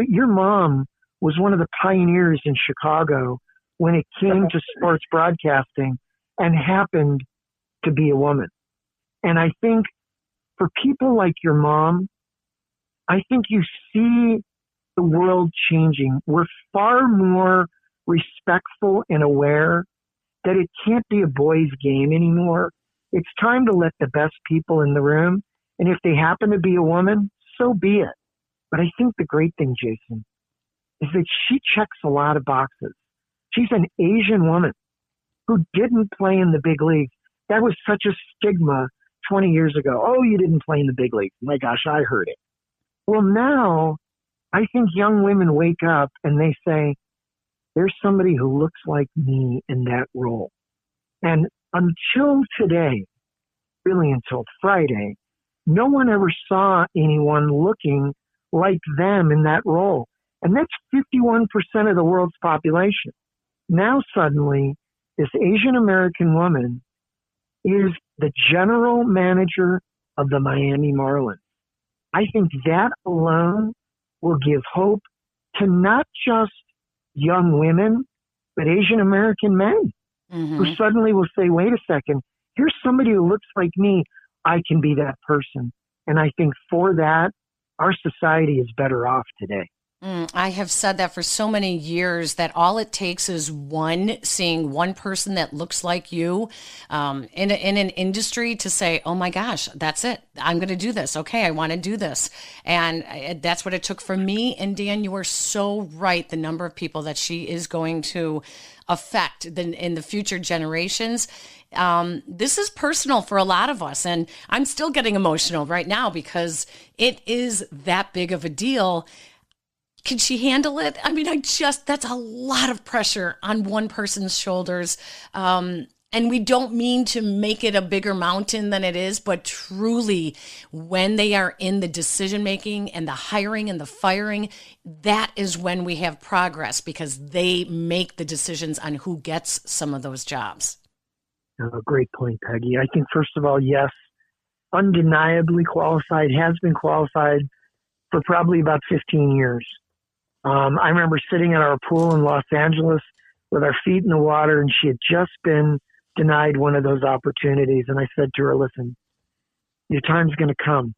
Your mom was one of the pioneers in Chicago when it came to sports broadcasting and happened to be a woman. And I think for people like your mom, I think you see the world changing. We're far more respectful and aware that it can't be a boys' game anymore. It's time to let the best people in the room, and if they happen to be a woman, so be it. But I think the great thing, Jason, is that she checks a lot of boxes. She's an Asian woman who didn't play in the big leagues. That was such a stigma 20 years ago. Oh, you didn't play in the big leagues. My gosh, I heard it. Well, now I think young women wake up and they say, there's somebody who looks like me in that role. And until today, really until Friday, no one ever saw anyone looking like them in that role. And that's 51% of the world's population. Now suddenly, this Asian American woman is the general manager of the Miami Marlins. I think that alone will give hope to not just young women, but Asian American men who suddenly will say, wait a second, here's somebody who looks like me. I can be that person. And I think for that, our society is better off today. I have said that for so many years, that all it takes is seeing one person that looks like you in an industry to say, oh my gosh, that's it. I'm going to do this. Okay, I want to do this. And that's what it took for me. And Dan, you are so right. The number of people that she is going to affect in the future generations. This is personal for a lot of us. And I'm still getting emotional right now because it is that big of a deal. Can she handle it? I mean, that's a lot of pressure on one person's shoulders. And we don't mean to make it a bigger mountain than it is, but truly when they are in the decision-making and the hiring and the firing, that is when we have progress because they make the decisions on who gets some of those jobs. Oh, great point, Peggy. I think, first of all, yes, undeniably qualified, has been qualified for probably about 15 years. I remember sitting at our pool in Los Angeles with our feet in the water, and she had just been denied one of those opportunities. And I said to her, listen, your time's going to come.